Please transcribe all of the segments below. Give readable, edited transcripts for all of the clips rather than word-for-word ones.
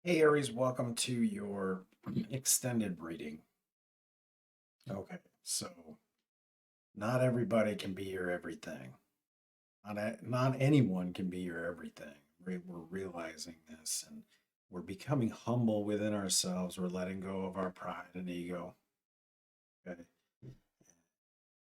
Hey Aries, welcome to your extended reading. Okay, so not everybody can be your everything. Not anyone can be your everything. We're realizing this and we're becoming humble within ourselves. We're letting go of our pride and ego. Okay,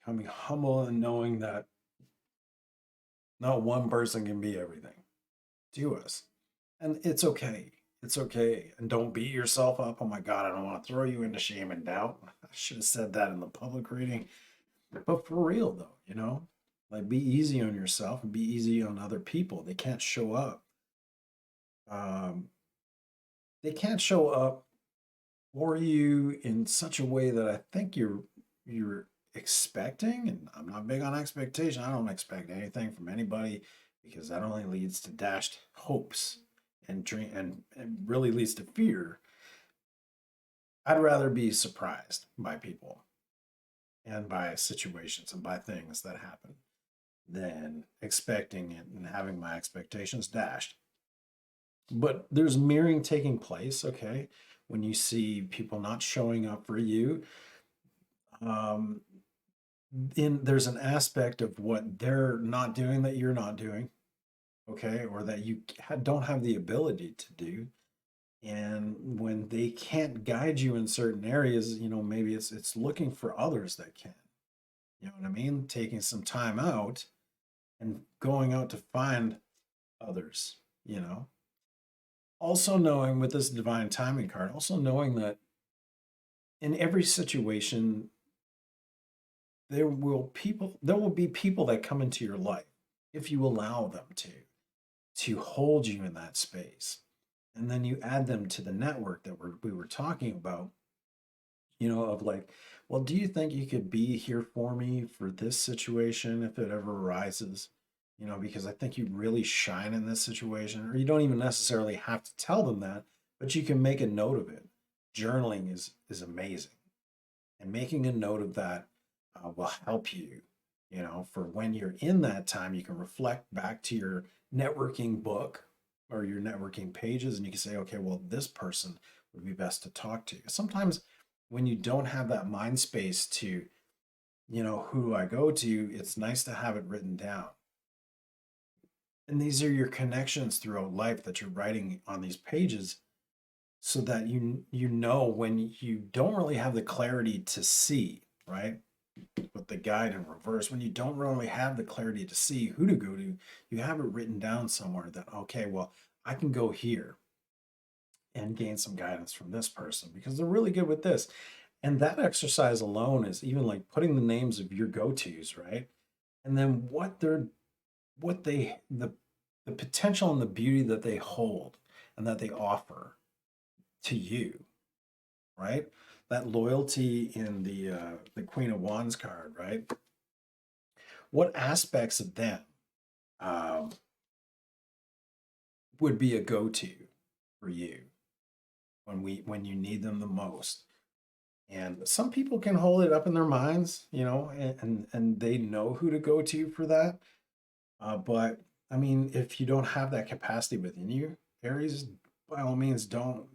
becoming humble and knowing that not one person can be everything to us. And it's okay. It's okay. And don't beat yourself up. Oh my God, I don't want to throw you into shame and doubt. I should have said that in the public reading. But for real though, like be easy on yourself and be easy on other people. They can't show up. Um, they can't show up for you in such a way that I think you're expecting. And I'm not big on expectation. I don't expect anything from anybody because that only leads to dashed hopes and dream and really leads to fear. I'd rather be surprised by people and by situations and by things that happen than expecting it and having my expectations dashed. But there's mirroring taking place, okay? When you see people not showing up for you, um, there's an aspect of what they're not doing that you're not doing, okay, or that you don't have the ability to do. And when they can't guide you in certain areas, maybe it's looking for others that can. You know what I mean? Taking some time out and going out to find others, you know. Also knowing with this divine timing card, also knowing that in every situation there will be people that come into your life if you allow them to hold you in that space. And then you add them to the network that we were talking about, of like, well, do you think you could be here for me for this situation if it ever arises? Because I think you really shine in this situation, or you don't even necessarily have to tell them that, but you can make a note of it. Journaling is amazing, and making a note of that will help you. For when you're in that time, you can reflect back to your networking book or your networking pages, and you can say, okay, well, this person would be best to talk to. Sometimes when you don't have that mind space to, who do I go to, it's nice to have it written down. And these are your connections throughout life that you're writing on these pages so that you know when you don't really have the clarity to see, right? With the guide in reverse, when you don't really have the clarity to see who to go to, you have it written down somewhere that, okay, well, I can go here and gain some guidance from this person because they're really good with this. And that exercise alone is even like putting the names of your go-tos, right? And then the potential and the beauty that they hold and that they offer to you, right? That loyalty in the Queen of Wands card, right? What aspects of them um, would be a go-to for you when you need them the most? And some people can hold it up in their minds, and they know who to go to for that. But I mean, if you don't have that capacity within you, Aries, by all means, don't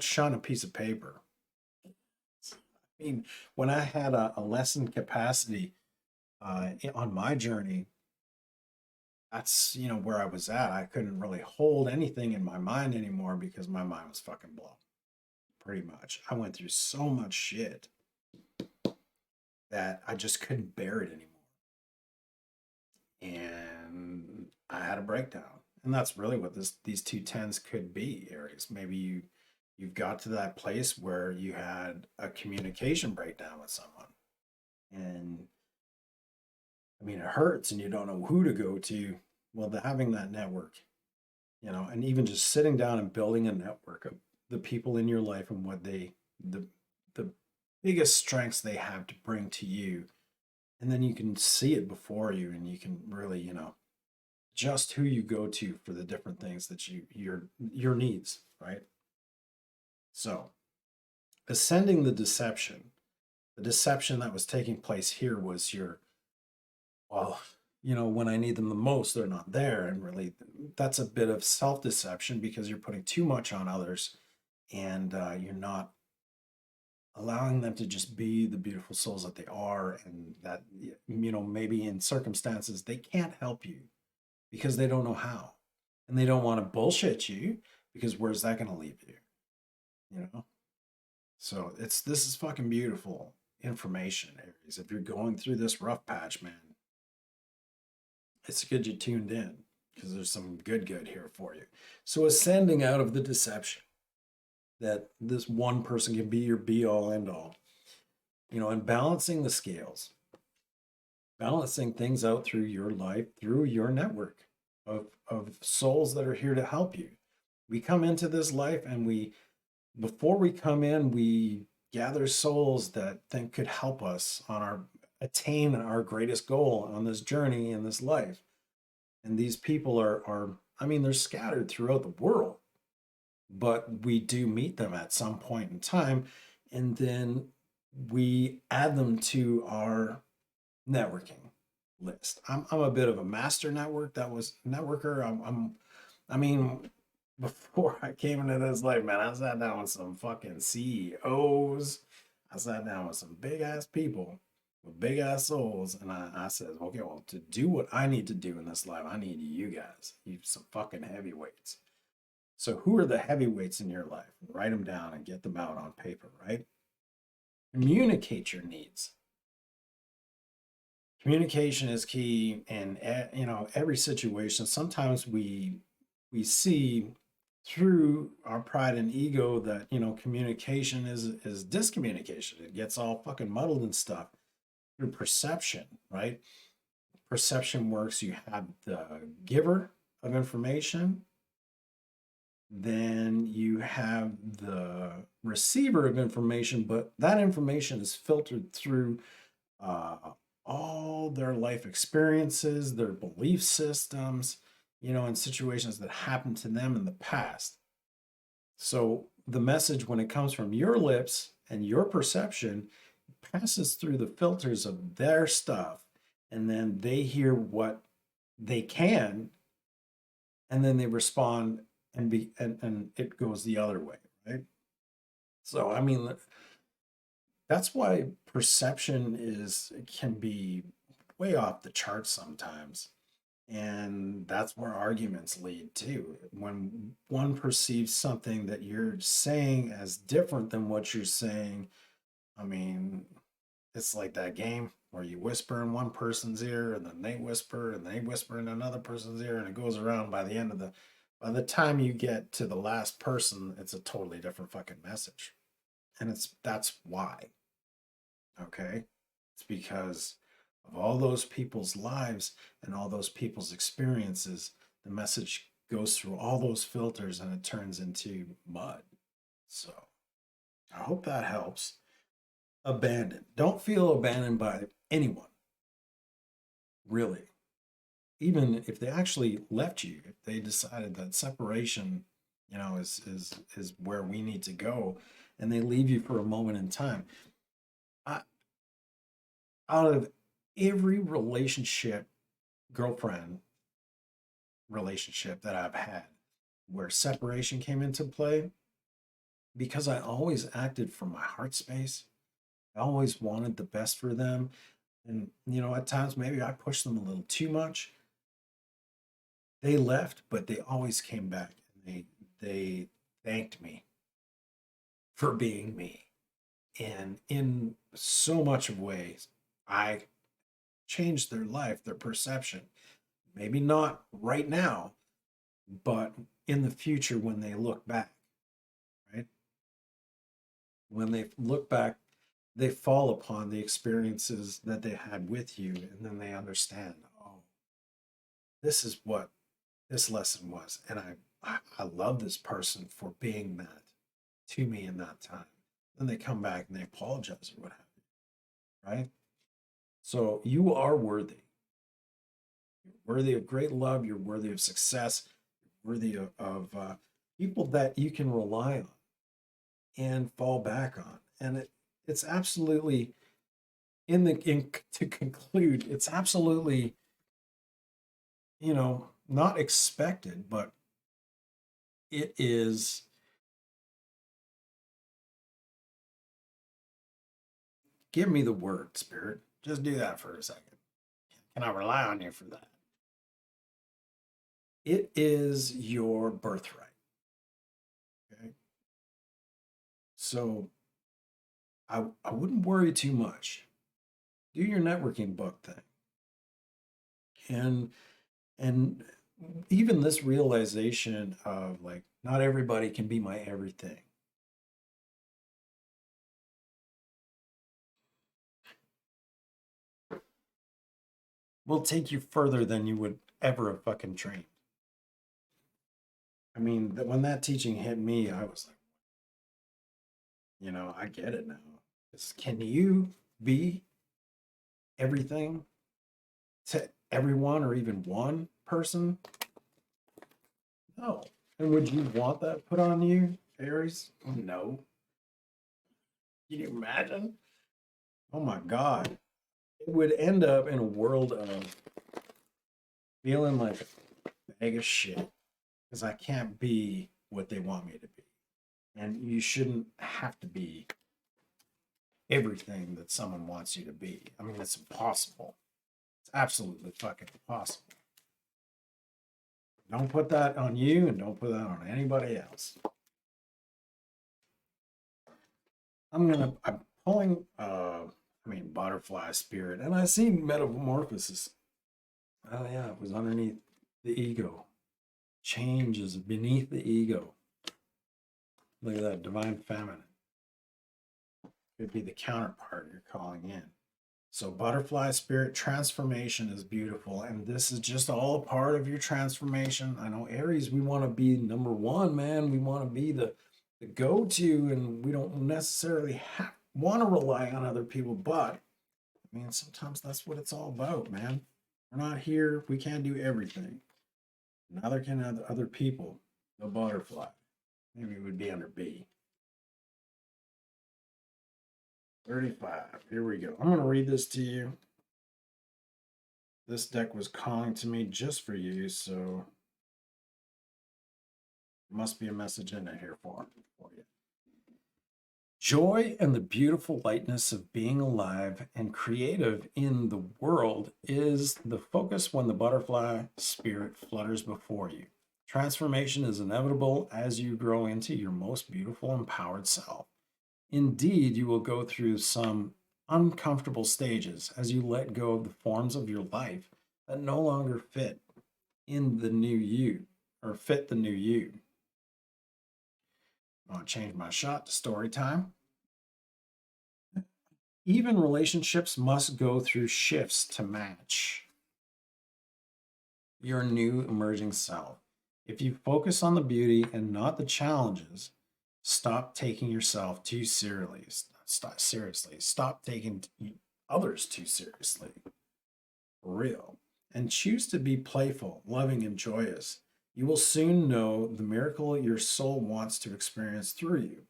shun a piece of paper. I mean, when I had a lessened capacity on my journey, that's where I was at. I couldn't really hold anything in my mind anymore because my mind was fucking blown. Pretty much, I went through so much shit that I just couldn't bear it anymore. And I had a breakdown. And that's really what these two tens could be, Aries. Maybe you've got to that place where you had a communication breakdown with someone. And I mean, it hurts and you don't know who to go to. Well, having that network, and even just sitting down and building a network of the people in your life and what the biggest strengths they have to bring to you. And then you can see it before you and you can really, just who you go to for the different things that your needs, right? So, ascending the deception that was taking place here was well, you know, when I need them the most, they're not there. And really, that's a bit of self-deception because you're putting too much on others, and you're not allowing them to just be the beautiful souls that they are. And that, you know, maybe in circumstances they can't help you because they don't know how. And they don't want to bullshit you because where's that going to leave you? You know? So this is fucking beautiful information, Aries. If you're going through this rough patch, man, it's good you tuned in because there's some good here for you. So ascending out of the deception that this one person can be your be all end all, you know, and balancing the scales, balancing things out through your life, through your network of souls that are here to help you. We come into this life and before we come in, we gather souls that think could help us on our attain our greatest goal on this journey in this life. And these people are I mean, they're scattered throughout the world, but we do meet them at some point in time, and then we add them to our networking list. I'm a bit of a master networker. I mean, before I came into this life, man, I sat down with some fucking CEOs. I sat down with some big ass people with big ass souls, and I said, okay, well, to do what I need to do in this life, I need you guys, you some fucking heavyweights. So who are the heavyweights in your life? Write them down and get them out on paper, right? Communicate your needs. Communication is key in, you know, every situation. Sometimes we see through our pride and ego that, you know, communication is discommunication. It gets all fucking muddled and stuff through perception, right? Perception works. You have the giver of information, then you have the receiver of information, but that information is filtered through uh, all their life experiences, their belief systems, you know, in situations that happened to them in the past. So the message, when it comes from your lips and your perception, passes through the filters of their stuff, and then they hear what they can, and then they respond, and it goes the other way, right? So I mean, that's why perception can be way off the charts sometimes. And that's where arguments lead to. When one perceives something that you're saying as different than what you're saying, I mean, it's like that game where you whisper in one person's ear and then they whisper in another person's ear, and it goes around. By the time you get to the last person, it's a totally different fucking message. And that's why. Okay? It's because of all those people's lives and all those people's experiences, the message goes through all those filters and it turns into mud. So I hope that helps. Abandoned. Don't feel abandoned by anyone, really. Even if they actually left you, if they decided that separation, you know, is where we need to go, and they leave you for a moment in time. I, out of every girlfriend relationship that I've had where separation came into play, because I always acted from my heart space, I always wanted the best for them. And, you know, at times maybe I pushed them a little too much. They left, but they always came back. And they thanked me for being me. And in so much of ways, I changed their life, their perception. Maybe not right now, but in the future when they look back, right? When they look back, they fall upon the experiences that they had with you, and then they understand, oh, this is what this lesson was. And I love this person for being that to me in that time. Then they come back and they apologize or what have you, right? So you are worthy. You're worthy of great love. You're worthy of success. You're worthy of people that you can rely on and fall back on. And it's absolutely to conclude, it's absolutely not expected, but it is. Give me the word, Spirit. Just do that for a second. Can I rely on you for that? It is your birthright. Okay. So I wouldn't worry too much. Do your networking book thing. And even this realization of like not everybody can be my everything. Will take you further than you would ever have fucking dreamed. I mean, when that teaching hit me, I was like, I get it now. Can you be everything to everyone or even one person? No. And would you want that put on you, Aries? No. Can you imagine? Oh my God. It would end up in a world of feeling like a bag of shit because I can't be what they want me to be. And you shouldn't have to be everything that someone wants you to be. I mean, it's impossible. It's absolutely fucking impossible. Don't put that on you and don't put that on anybody else. I'm pulling, butterfly spirit, and I see metamorphosis. Oh yeah, it was underneath the ego. Change is beneath the ego. Look at that, divine feminine. Could be the counterpart you're calling in. So butterfly spirit transformation is beautiful, and this is just all a part of your transformation. I know Aries, we want to be number one, man. We want to be the go-to, and we don't necessarily want to rely on other people, but I mean, sometimes that's what it's all about, man. We're not here. We can't do everything. Neither can other people. The butterfly. Maybe it would be under B. 35. Here we go. I'm going to read this to you. This deck was calling to me just for you, so there must be a message in it here for you. Joy and the beautiful lightness of being alive and creative in the world is the focus when the butterfly spirit flutters before you. Transformation is inevitable as you grow into your most beautiful, empowered self. Indeed, you will go through some uncomfortable stages as you let go of the forms of your life that no longer fit in the new you or fit the new you. I'm going to change my shot to story time. Even relationships must go through shifts to match your new emerging self. If you focus on the beauty and not the challenges, stop taking yourself too seriously. Stop taking others too seriously. For real. And choose to be playful, loving, and joyous. You will soon know the miracle your soul wants to experience through you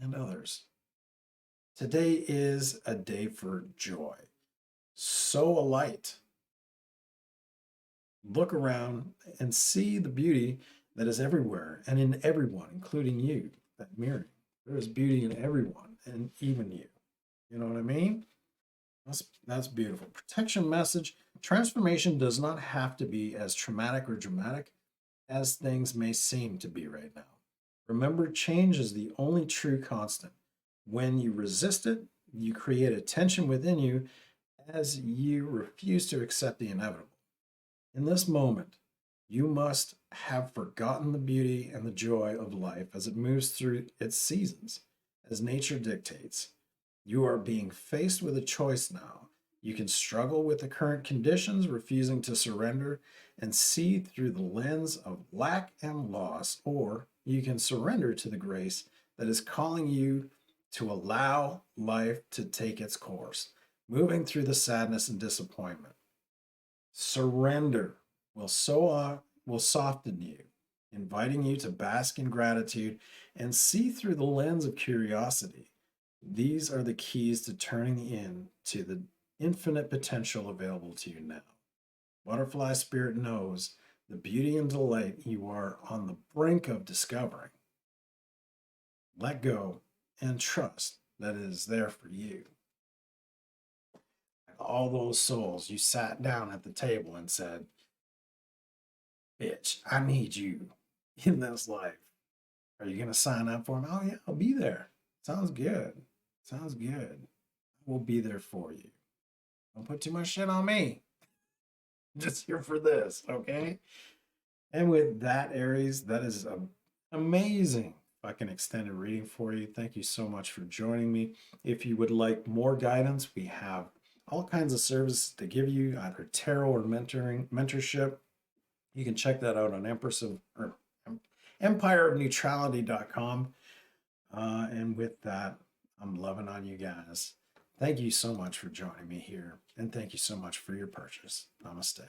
and others. Today is a day for joy. Sow a light. Look around and see the beauty that is everywhere and in everyone, including you, that mirroring. There is beauty in everyone and even you. You know what I mean? That's beautiful. Protection message. Transformation does not have to be as traumatic or dramatic as things may seem to be right now. Remember, change is the only true constant. When you resist it, you create a tension within you as you refuse to accept the inevitable. In this moment, you must have forgotten the beauty and the joy of life as it moves through its seasons, as nature dictates. You are being faced with a choice now. You can struggle with the current conditions, refusing to surrender and see through the lens of lack and loss, or you can surrender to the grace that is calling you to allow life to take its course, moving through the sadness and disappointment. Surrender will soften you, inviting you to bask in gratitude and see through the lens of curiosity. These are the keys to turning in to the infinite potential available to you now. Butterfly spirit knows the beauty and delight you are on the brink of discovering. Let go and trust that it is there for you. All those souls you sat down at the table and said, bitch, I need you in this life. Are you going to sign up for them? Oh, yeah, I'll be there. Sounds good. Sounds good. We'll be there for you. Don't put too much shit on me. Just here for this, okay? And with that, Aries, that is an amazing fucking extended reading for you. Thank you so much for joining me. If you would like more guidance, we have all kinds of services to give you, either tarot or mentorship. You can check that out on empireofneutrality.com. And with that, I'm loving on you guys. Thank you so much for joining me here. And thank you so much for your purchase. Namaste.